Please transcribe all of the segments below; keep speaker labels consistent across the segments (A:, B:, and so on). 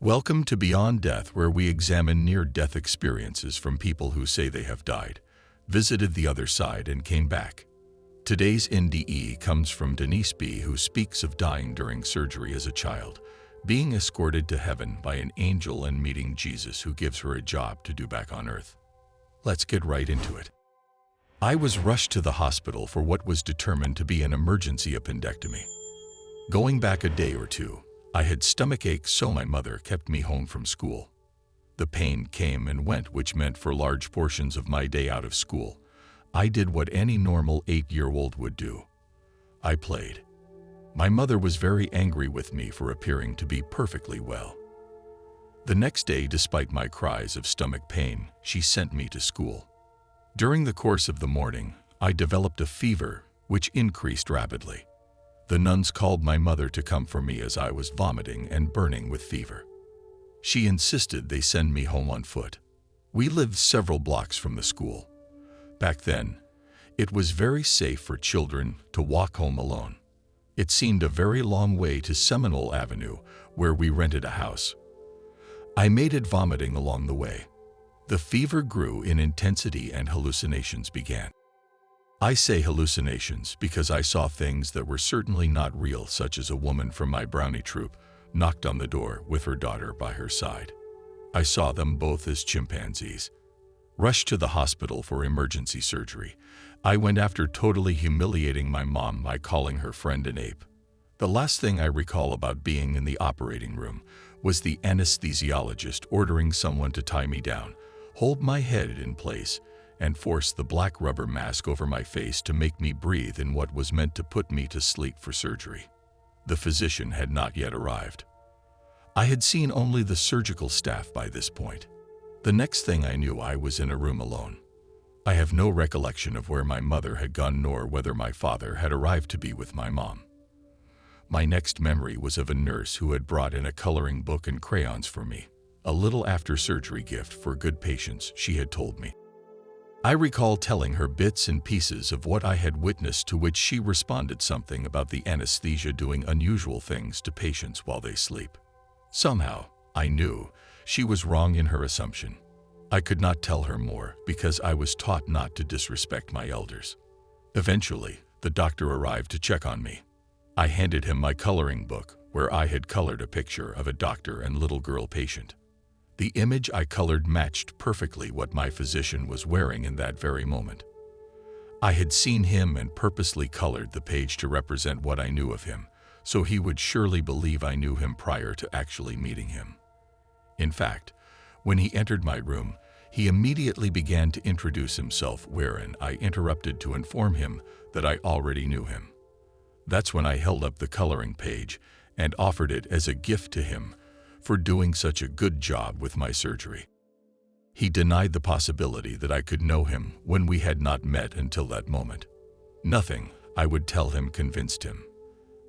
A: Welcome to Beyond Death, where we examine near-death experiences from people who say they have died, visited the other side, and came back. Today's NDE comes from Denise B, who speaks of dying during surgery as a child, being escorted to heaven by an angel and meeting Jesus, who gives her a job to do back on earth. Let's get right into it. I was rushed to the hospital for what was determined to be an emergency appendectomy. Going back a day or two, I had stomach aches, so my mother kept me home from school. The pain came and went, which meant for large portions of my day out of school, I did what any normal 8-year-old would do. I played. My mother was very angry with me for appearing to be perfectly well. The next day, despite my cries of stomach pain, she sent me to school. During the course of the morning, I developed a fever, which increased rapidly. The nuns called my mother to come for me as I was vomiting and burning with fever. She insisted they send me home on foot. We lived several blocks from the school. Back then, it was very safe for children to walk home alone. It seemed a very long way to Seminole Avenue, where we rented a house. I made it vomiting along the way. The fever grew in intensity and hallucinations began. I say hallucinations because I saw things that were certainly not real, such as a woman from my brownie troupe knocked on the door with her daughter by her side. I saw them both as chimpanzees. Rushed to the hospital for emergency surgery, I went after totally humiliating my mom by calling her friend an ape. The last thing I recall about being in the operating room was the anesthesiologist ordering someone to tie me down, hold my head in place, and force the black rubber mask over my face to make me breathe in what was meant to put me to sleep for surgery. The physician had not yet arrived. I had seen only the surgical staff by this point. The next thing I knew, I was in a room alone. I have no recollection of where my mother had gone, nor whether my father had arrived to be with my mom. My next memory was of a nurse who had brought in a coloring book and crayons for me, a little after-surgery gift for good patients, she had told me. I recall telling her bits and pieces of what I had witnessed, to which she responded something about the anesthesia doing unusual things to patients while they sleep. Somehow, I knew she was wrong in her assumption. I could not tell her more because I was taught not to disrespect my elders. Eventually, the doctor arrived to check on me. I handed him my coloring book, where I had colored a picture of a doctor and little girl patient. The image I colored matched perfectly what my physician was wearing in that very moment. I had seen him and purposely colored the page to represent what I knew of him, so he would surely believe I knew him prior to actually meeting him. In fact, when he entered my room, he immediately began to introduce himself, wherein I interrupted to inform him that I already knew him. That's when I held up the coloring page and offered it as a gift to him for doing such a good job with my surgery. He denied the possibility that I could know him when we had not met until that moment. Nothing I would tell him convinced him.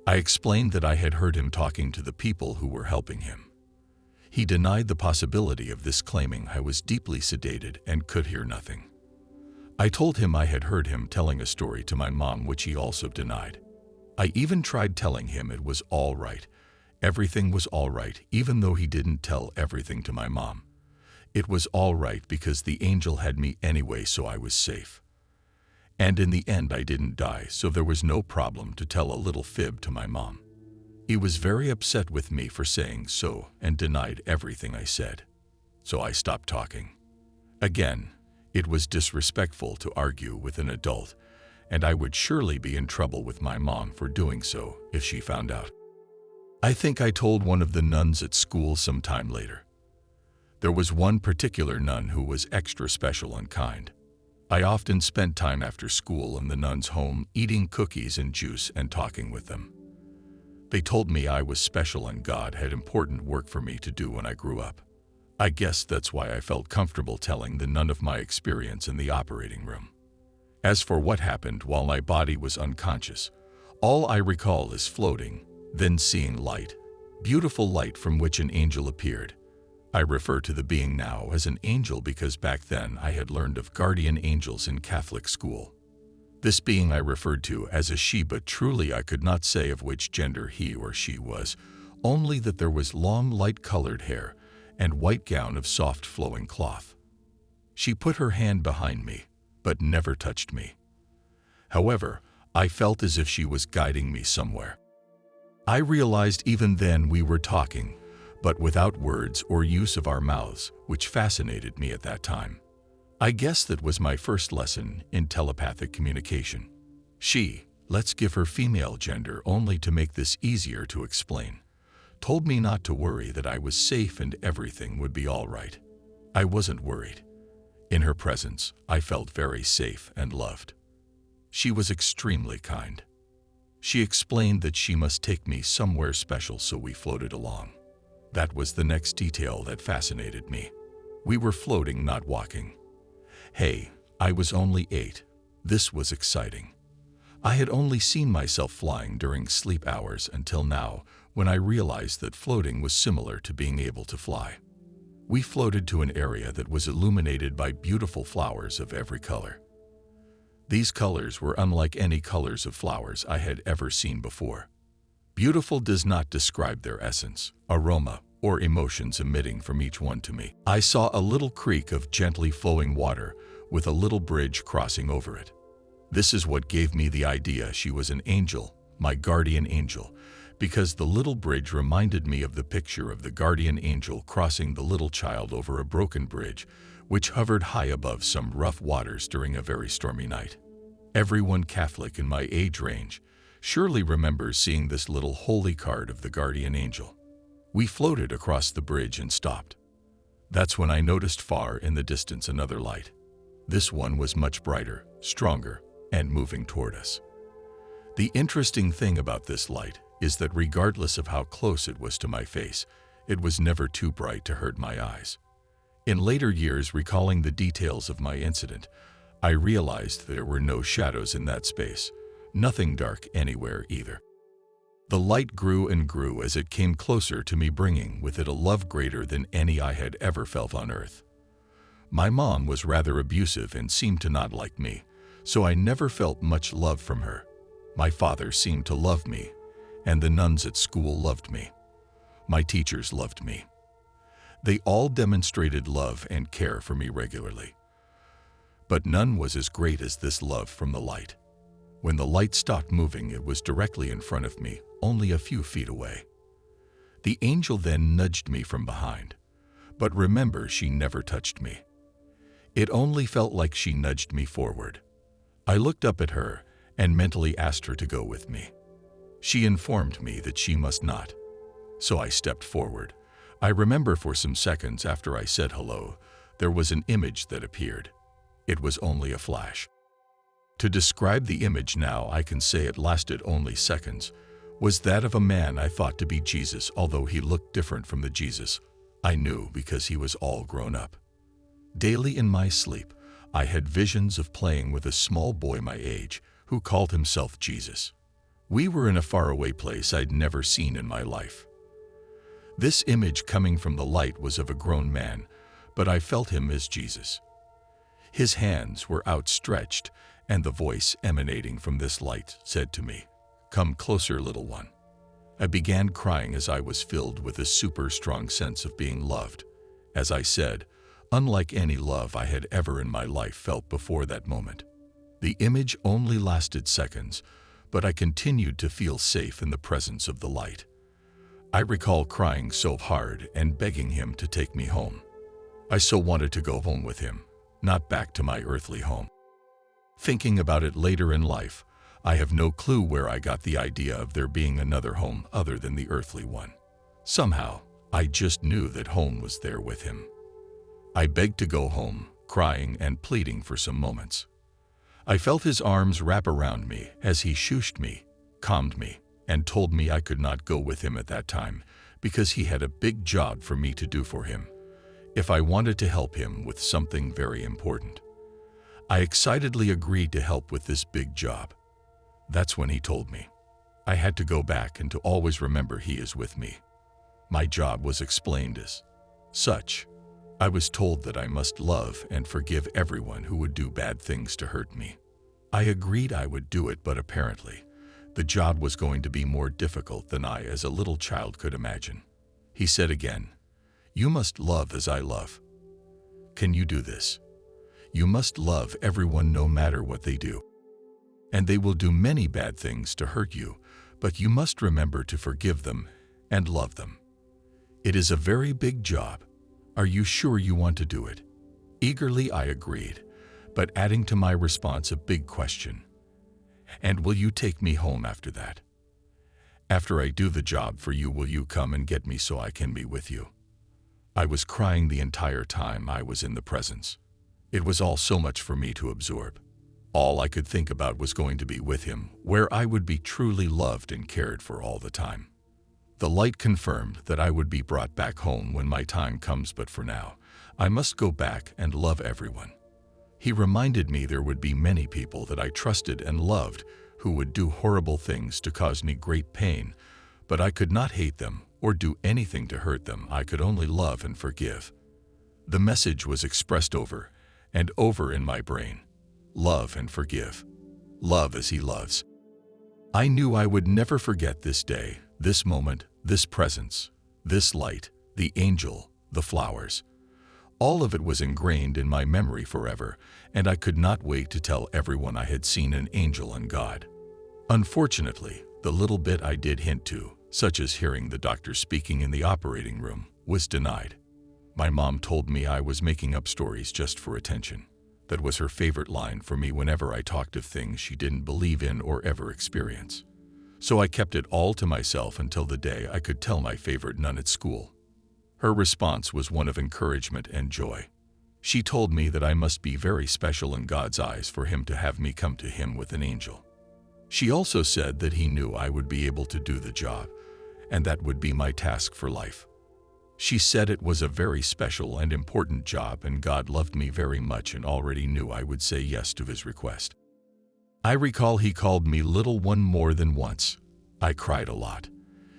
A: I explained that I had heard him talking to the people who were helping him. He denied the possibility of this, claiming I was deeply sedated and could hear nothing. I told him I had heard him telling a story to my mom, which he also denied. I even tried telling him it was all right. Everything was all right, even though he didn't tell everything to my mom. It was all right because the angel had me anyway, so I was safe. And in the end, I didn't die, so there was no problem to tell a little fib to my mom. He was very upset with me for saying so and denied everything I said. So I stopped talking. Again, it was disrespectful to argue with an adult, and I would surely be in trouble with my mom for doing so if she found out. I think I told one of the nuns at school some time later. There was one particular nun who was extra special and kind. I often spent time after school in the nuns' home eating cookies and juice and talking with them. They told me I was special and God had important work for me to do when I grew up. I guess that's why I felt comfortable telling the nun of my experience in the operating room. As for what happened while my body was unconscious, all I recall is floating, then seeing light, beautiful light from which an angel appeared. I refer to the being now as an angel because back then I had learned of guardian angels in Catholic school. This being I referred to as a she, but truly I could not say of which gender he or she was, only that there was long, light-colored hair and white gown of soft, flowing cloth. She put her hand behind me, but never touched me. However, I felt as if she was guiding me somewhere. I realized even then we were talking, but without words or use of our mouths, which fascinated me at that time. I guess that was my first lesson in telepathic communication. She, let's give her female gender only to make this easier to explain, told me not to worry, that I was safe and everything would be all right. I wasn't worried. In her presence, I felt very safe and loved. She was extremely kind. She explained that she must take me somewhere special, so we floated along. That was the next detail that fascinated me. We were floating, not walking. Hey, I was only 8. This was exciting. I had only seen myself flying during sleep hours until now, when I realized that floating was similar to being able to fly. We floated to an area that was illuminated by beautiful flowers of every color. These colors were unlike any colors of flowers I had ever seen before. Beautiful does not describe their essence, aroma, or emotions emitting from each one to me. I saw a little creek of gently flowing water with a little bridge crossing over it. This is what gave me the idea she was an angel, my guardian angel, because the little bridge reminded me of the picture of the guardian angel crossing the little child over a broken bridge, which hovered high above some rough waters during a very stormy night. Everyone Catholic in my age range surely remembers seeing this little holy card of the guardian angel. We floated across the bridge and stopped. That's when I noticed far in the distance another light. This one was much brighter, stronger, and moving toward us. The interesting thing about this light is that regardless of how close it was to my face, it was never too bright to hurt my eyes. In later years, recalling the details of my incident, I realized there were no shadows in that space, nothing dark anywhere either. The light grew and grew as it came closer to me, bringing with it a love greater than any I had ever felt on earth. My mom was rather abusive and seemed to not like me, so I never felt much love from her. My father seemed to love me, and the nuns at school loved me. My teachers loved me. They all demonstrated love and care for me regularly. But none was as great as this love from the light. When the light stopped moving, it was directly in front of me, only a few feet away. The angel then nudged me from behind, but remember, she never touched me. It only felt like she nudged me forward. I looked up at her and mentally asked her to go with me. She informed me that she must not, so I stepped forward. I remember for some seconds after I said hello, there was an image that appeared. It was only a flash. To describe the image now, I can say it lasted only seconds, was that of a man I thought to be Jesus, although he looked different from the Jesus I knew because he was all grown up. Daily in my sleep, I had visions of playing with a small boy my age who called himself Jesus. We were in a faraway place I'd never seen in my life. This image coming from the light was of a grown man, but I felt him as Jesus. His hands were outstretched, and the voice emanating from this light said to me, "Come closer, little one." I began crying as I was filled with a super strong sense of being loved. As I said, unlike any love I had ever in my life felt before that moment. The image only lasted seconds, but I continued to feel safe in the presence of the light. I recall crying so hard and begging him to take me home. I so wanted to go home with him, not back to my earthly home. Thinking about it later in life, I have no clue where I got the idea of there being another home other than the earthly one. Somehow, I just knew that home was there with him. I begged to go home, crying and pleading for some moments. I felt his arms wrap around me as he shooshed me, calmed me, and told me I could not go with him at that time because he had a big job for me to do for him, if I wanted to help him with something very important. I excitedly agreed to help with this big job. That's when he told me I had to go back and to always remember he is with me. My job was explained as such. I was told that I must love and forgive everyone who would do bad things to hurt me. I agreed I would do it, but apparently, The job was going to be more difficult than I as a little child could imagine. He said again, "You must love as I love. Can you do this? You must love everyone no matter what they do. And they will do many bad things to hurt you, but you must remember to forgive them and love them. It is a very big job. Are you sure you want to do it?" Eagerly I agreed, but adding to my response a big question. "And will you take me home after that? After I do the job for you, will you come and get me so I can be with you?" I was crying the entire time I was in the presence. It was all so much for me to absorb. All I could think about was going to be with him, where I would be truly loved and cared for all the time. The light confirmed that I would be brought back home when my time comes, but for now, I must go back and love everyone. He reminded me there would be many people that I trusted and loved who would do horrible things to cause me great pain, but I could not hate them or do anything to hurt them. I could only love and forgive. The message was expressed over and over in my brain. Love and forgive. Love as he loves. I knew I would never forget this day, this moment, this presence, this light, the angel, the flowers. All of it was ingrained in my memory forever, and I could not wait to tell everyone I had seen an angel and God. Unfortunately, the little bit I did hint to, such as hearing the doctor speaking in the operating room, was denied. My mom told me I was making up stories just for attention. That was her favorite line for me whenever I talked of things she didn't believe in or ever experience. So I kept it all to myself until the day I could tell my favorite nun at school. Her response was one of encouragement and joy. She told me that I must be very special in God's eyes for him to have me come to him with an angel. She also said that he knew I would be able to do the job, and that would be my task for life. She said it was a very special and important job, and God loved me very much and already knew I would say yes to his request. I recall he called me little one more than once. I cried a lot.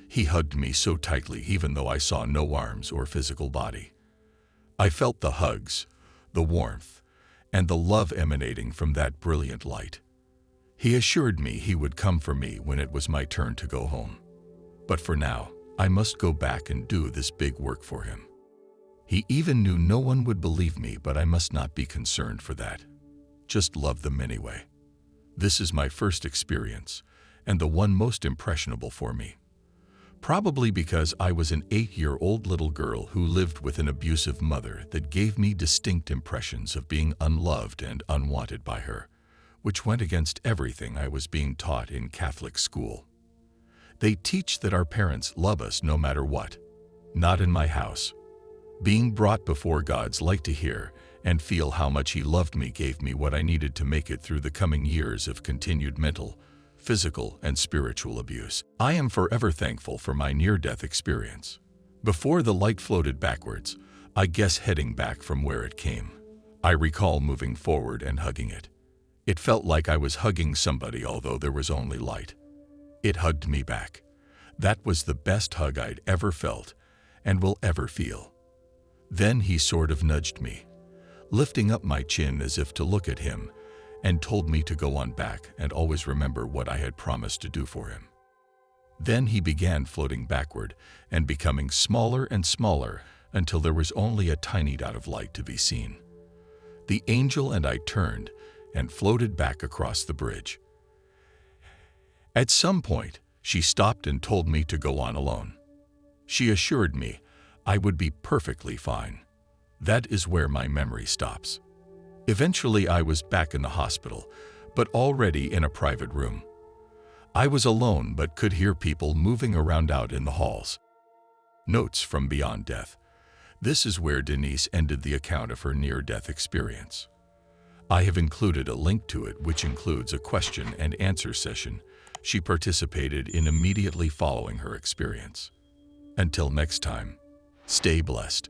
A: He hugged me so tightly even though I saw no arms or physical body. I felt the hugs, the warmth, and the love emanating from that brilliant light. He assured me he would come for me when it was my turn to go home. But for now, I must go back and do this big work for him. He even knew no one would believe me, but I must not be concerned for that. Just love them anyway. This is my first experience, and the one most impressionable for me. Probably because I was an 8-year-old little girl who lived with an abusive mother that gave me distinct impressions of being unloved and unwanted by her, which went against everything I was being taught in Catholic school. They teach that our parents love us no matter what. Not in my house. Being brought before God's light to hear and feel how much he loved me gave me what I needed to make it through the coming years of continued mental, physical, and spiritual abuse. I am forever thankful for my near-death experience. Before the light floated backwards, I guess heading back from where it came. I recall moving forward and hugging it. It felt like I was hugging somebody, although there was only light. It hugged me back. That was the best hug I'd ever felt and will ever feel. Then he sort of nudged me, lifting up my chin as if to look at him, and told me to go on back and always remember what I had promised to do for him. Then he began floating backward and becoming smaller and smaller until there was only a tiny dot of light to be seen. The angel and I turned and floated back across the bridge. At some point, she stopped and told me to go on alone. She assured me I would be perfectly fine. That is where my memory stops. Eventually, I was back in the hospital, but already in a private room. I was alone but could hear people moving around out in the halls. Notes from Beyond Death. This is where Denise ended the account of her near-death experience. I have included a link to it, which includes a question and answer session she participated in immediately following her experience. Until next time, stay blessed.